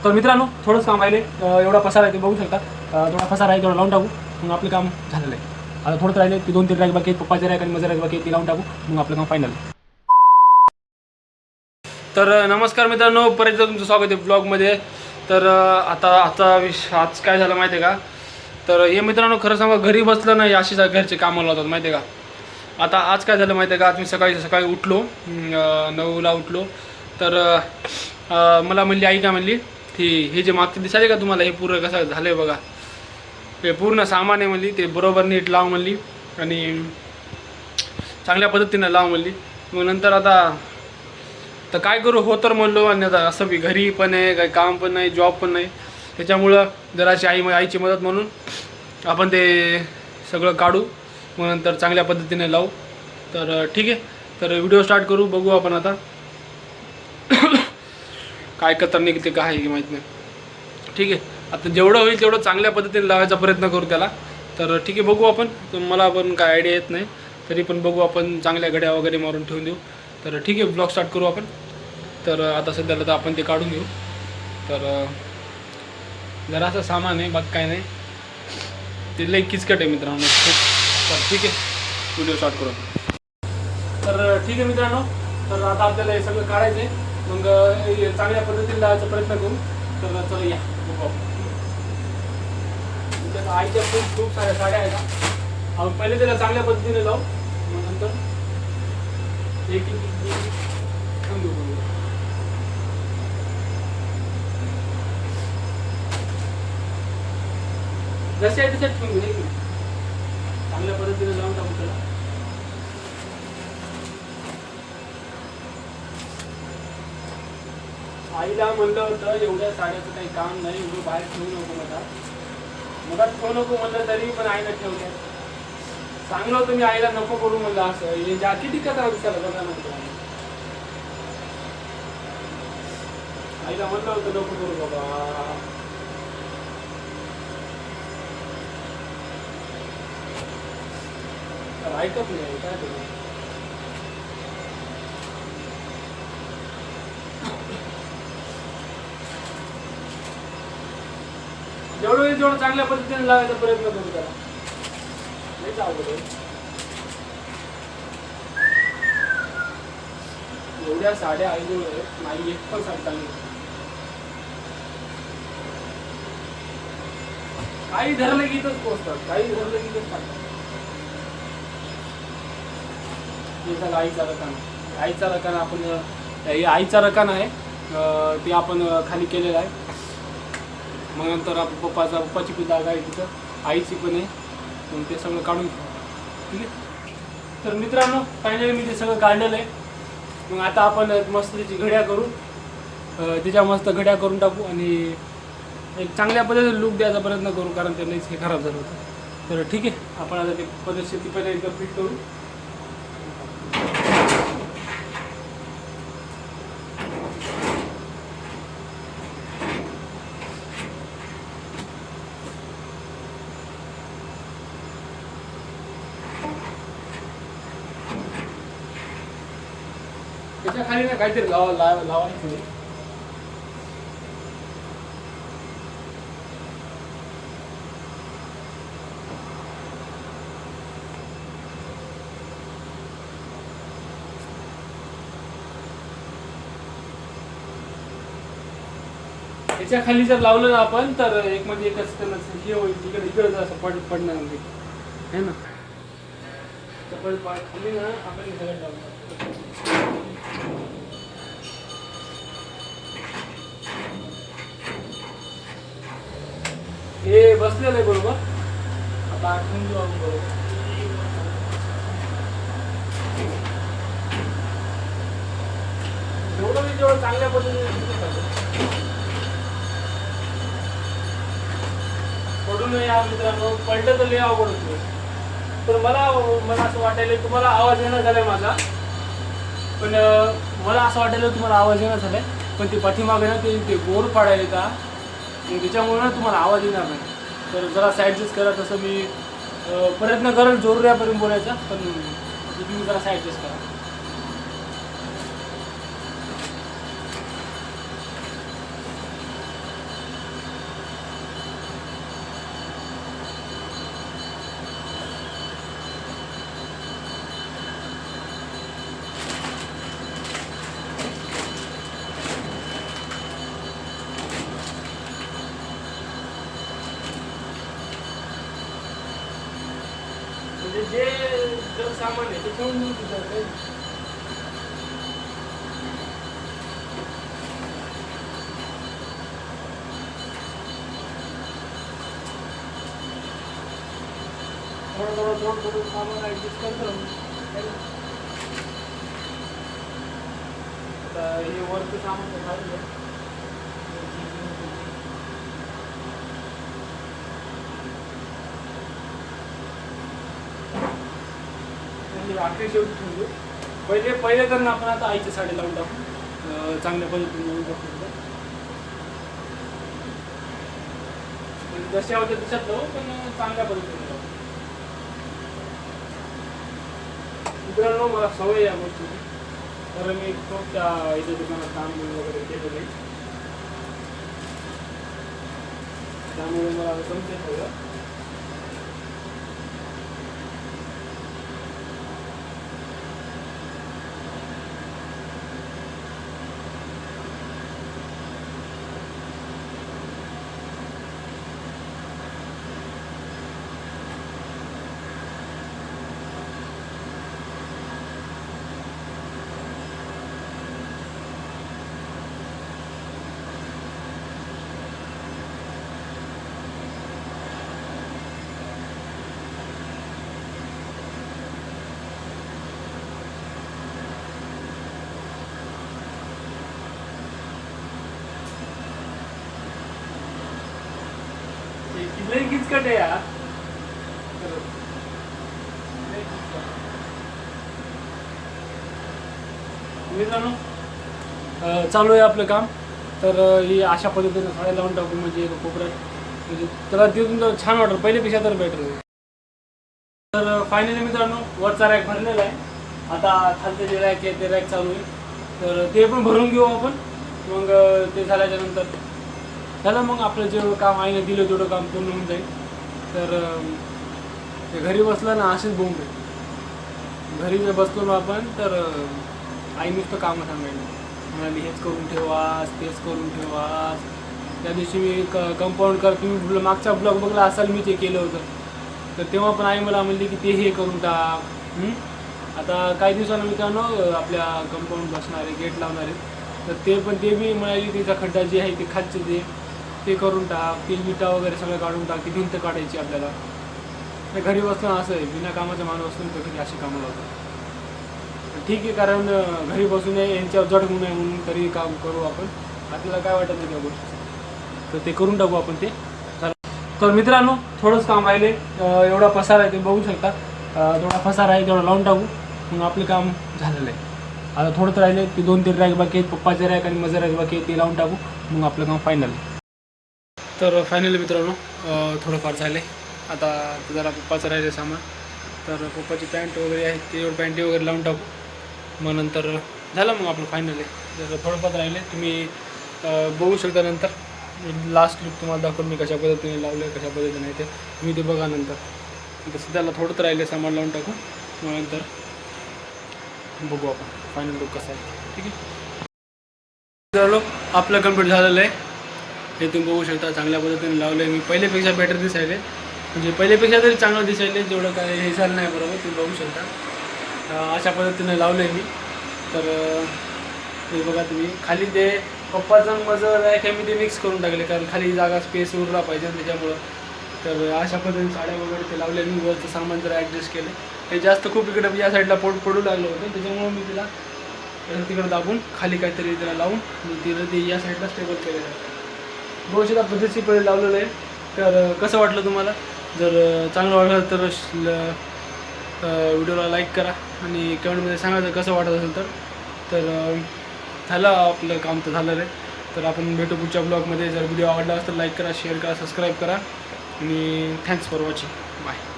तर मित्रांनो थोडंच काम राहिले, एवढा पसारा आहे ते बघू शकता, थोडा पसारा आहे तेवढा लावून टाकू, मग आपलं काम झालेलं आहे. आता थोडंच राहिले ती 2-3 रॅक बाकी आहेत, पप्पाचे रॅक आणि माझं रॅक बाकी आहे, ती लावून टाकू, मग आपलं काम फायनल. तर नमस्कार मित्रांनो, परत एकदा तुमचं स्वागत आहे ब्लॉगमध्ये. तर आज काय झालं माहिती आहे का, तर हे मित्रांनो खरं सांगा घरी बसलं नाही अशीच घरचे कामं लावतात माहिती आहे का. आता आज काय झालं माहिती आहे का, आज मी सकाळी उठलो, 9ला उठलो. तर मला म्हणली आई काय म्हणली, हे जे मागचे दिसायले का तुम्हाला, हे पूर्ण कसं झालं आहे बघा, हे पूर्ण सामान आहे म्हणली, ते बरोबर नीट लाव म्हणली आणि चांगल्या पद्धतीनं लाव म्हणली. मग नंतर आता तर काय करू, हो तर म्हणलो, आणि आता असं बी घरी पण आहे, काही काम पण नाही, जॉब पण नाही, त्याच्यामुळं जराशी आईची मदत म्हणून आपण ते सगळं काढू, मग नंतर चांगल्या पद्धतीने लावू. तर ठीक आहे, तर व्हिडिओ स्टार्ट करू, बघू आपण आता काय कतर निघते काय आहे माहीत नाही. ठीक आहे, आता जेवढं होईल तेवढं चांगल्या पद्धतीने लावायचा प्रयत्न करू त्याला. तर ठीक आहे, बघू आपण, मला पण काय आयडिया येत नाही, तरी पण बघू आपण, चांगल्या घड्या वगैरे मारून ठेवून देऊ. तर ठीक आहे, ब्लॉग स्टार्ट करू आपण. तर आता सध्याला तर आपण ते काढून घेऊ. तर जरासं सामान आहे, बाकी काय नाही, ते लई किचकट आहे मित्रांनो. तर ठीक आहे, व्हिडिओ स्टार्ट करू. तर ठीक आहे मित्रांनो, तर आता आपल्याला हे सगळं काढायचं आहे, मग चांगल्या पद्धतीने लावायचा प्रयत्न करू. तर चला या बघू आपण. आईच्या खूप साऱ्या साड्या आहेत का, आपण पहिले त्याला चांगल्या पद्धतीने लावू, मग नंतर एक जसे आहे तसेच ठेवून घेऊ, चांगल्या पद्धतीने लावून टाकू त्याला. आईला म्हणलं होतं एवढ्या साड्याचं काही काम नाही, एवढं बाहेर ठेवू नको, मला ठेवू नको म्हणलं, तरी पण आईला ठेवलं. सांगलं होतं मी आईला, नको करू म्हणलं, असं हे किती कचरा दिसायला बघा नंतर. आईला म्हणलं होतं नको करू बाबा, ऐकत नाही, काय करू. जेवढं चांगल्या पद्धतीने लावायचा प्रयत्न करू त्याला. नाही चालू एवढ्या साड्या आईजवळ आहेत, नाही एक पण साडी चांगली. काही धरलं की इथंच पोचतात, काही धरलं की इथंच टाकतात. आईचा रकाना, आईचा रकाना आपण, हे आईचा रकाना आहे, ते आपण खाली केलेला आहे. मग नंतर आपण पप्पाची पण जागा आहे तिथं, आईची पण आहे, मग ते सगळं काढून घेऊ. ठीक आहे, तर मित्रांनो फायनली मी ते सगळं काढलेलं आहे. मग आता आपण मस्त त्याची घड्या करू, त्याच्या मस्त घड्या करून टाकू आणि एक चांगल्या पद्धतीने लुक द्यायचा प्रयत्न करू, कारण ते लईच हे खराब झालं होतं. तर ठीक आहे, आपण आता ते पद्धतशीर ती पहिले एकदा फिट करू. त्याच्या खाली ना काहीतरी लावायचं. त्याच्या खाली जर लावलं ना आपण, तर एक म्हणजे एकच हे होईल, इकडे असं पडणार नाही है ना. खाली ना आपण सगळं लावलं, हे बसलेलं आहे बरोबर. आता आठवून घेऊ आपण बरोबर. जेवढं चांगल्या पद्धतीने पडून या मित्रांनो, पडलं तर लय अवघड होतो. तर मला असं वाटायला, तुम्हाला आवाज येणं झालाय माझा, पण मला असं वाटायला तुम्हाला आवाज येणं झालाय, पण ते पाठीमागे ना ते बोर पाडायला का, त्याच्यामुळे ना तुम्हाला आवाज येणार नाही. तर जरा ॲडजस्ट करा, तसं मी प्रयत्न करेल जोरुऱ्यापर्यंत बोलायचा, पण तुम्ही जरा ॲडजस्ट करा. जे जर सामान आहे ते ठेवून देऊ तिथं काही. थोडं सामान ॲडजस्ट करतो. आता हे वरचं सामान खाली आहे. रात्री शेवटी ठेवू. पहिले तर ना आपण आता आईच्या साडी लावून टाकू. चांगल्या पद्धतीने लावून टाकू. जशा होत्या तशाच लावू, पण चांगल्या पद्धतीने लावू. मित्रांनो, मला सवय या गोष्टीची. तर मी खूप त्या इथे दुकानात काम वगैरे केलेलं आहे, त्यामुळे मला जमते सगळं. लई किचकट आहे यार. मित्रांनो, चालू आहे आपलं काम. तर ही अशा पद्धतीने साड्या लावून टाकू, म्हणजे कोपऱ्यात, म्हणजे त्याला तिथून तर छान वाटेल, पहिल्यापेक्षा तर बेटर आहे. तर फायनली मित्रांनो, वरचा रॅक भरलेला आहे. आता खालचे जे रॅक आहे ते रॅक चालू आहे, तर ते पण भरून घेऊ आपण. मग ते झाल्याच्या नंतर झालं, मग आपलं जेवढं काम आईने दिलं तेवढं काम पूर्ण होऊन जाईल. तर घरी बसलं ना असेच बोंब आहे. घरी जर बसलो ना आपण तर आई नुसतं कामं सांगायला म्हणाली, हेच करून ठेवास, तेच करून ठेवास. त्या दिवशी मी कंपाऊंड तुम्ही मागचा ब्लॉग बघला असाल, मी ते केलं होतं. तर तेव्हा पण आई मला म्हणली की ते हे करून टाक. आता काही दिवसांना मित्रांनो आपल्या कंपाऊंड बसणारे, गेट लावणारे, तर ते बी म्हणाली तिचा खड्डा जे आहे ते खालचे ते करून टाक, ते विटा वगैरे सगळं काढून टाक, ती भिंत काढायची आपल्याला. घरी बसणं असं आहे, बिना कामाचा माणूस असून तर कधी अशी कामं लावतात. ठीक आहे, कारण घरी बसून यांच्यावर जड होऊ नये म्हणून तरी काम करू आपण. आपल्याला काय वाटत नाही त्या गोष्टी, तर ते करून टाकू आपण ते. तर मित्रांनो, थोडंच काम राहिले. एवढा पसारा आहे ते बघू शकता. थोडा पसारा आहे तेवढा लावून टाकू, मग आपलं काम झालेलं आहे. आता थोडंच राहिले, ते 2-3 रॅक बाकी आहेत, पप्पाचे रॅक आणि माझं रॅक बाकी आहे, ते लावून टाकू, मग आपलं काम फायनल. तर फायनली मित्रांनो, थोडंफार झालं आहे. आता जरा पप्पाचं राहिले सामान, तर पप्पाची पॅन्ट वगैरे आहे ते पॅन्टी वगैरे लावून टाकू, मग नंतर झालं मग आपलं फायनल आहे. जर थोडंफार राहिले तुम्ही बघू शकता. नंतर लास्ट लुक तुम्हाला दाखवून मी कशा पद्धतीने लावलं आहे, कशा पद्धतीने आहे ते तुम्ही ते बघा नंतर. तसं त्याला थोडं तर राहिले सामान लावून टाकू, मग नंतर बघू आपण फायनल लुक कसा आहे. ठीक आहे, चलो आपलं कंप्लीट झालेलं आहे. हे तुम्ही बघू शकता, चांगल्या पद्धतीने लावलं आहे मी. पहिल्यापेक्षा बेटर दिसायले, म्हणजे पहिल्यापेक्षा तरी चांगलं दिसायले, जेवढं काय हे झालं नाही बरोबर, तुम्ही बघू शकता. अशा पद्धतीने लावलं आहे मी. तर हे बघा तुम्ही, खाली ते पप्पाचं माझं रॅक आहे मी ते मिक्स करून टाकले, कारण खाली जागा स्पेस उरला पाहिजे त्याच्यामुळं. तर अशा पद्धतीने साड्या वगैरे ते लावले मी. वरचं सामान जर ॲडजस्ट केलं, हे जास्त खूप इकडे या साईडला पडू लागलं होतं, त्याच्यामुळं मी तिला तिकडं दाबून खाली काहीतरी त्याला लावून मी तिला ते या साईडला स्टेबल केलेलं आहे. बहुत पद्धतीने पहिले लावलेलं आहे. तर कसं वाटलं तुम्हाला? जर चांगलं वाटलं तर व्हिडिओला लाईक करा आणि कमेंटमध्ये सांगा जर कसं वाटत असेल तर झालं आपलं काम तर झालं आहे. तर आपण भेटू पुढच्या ब्लॉगमध्ये. जर व्हिडिओ आवडला असेल तर लाईक करा, शेअर करा, सबस्क्राईब करा आणि थँक्स फॉर वॉचिंग. बाय.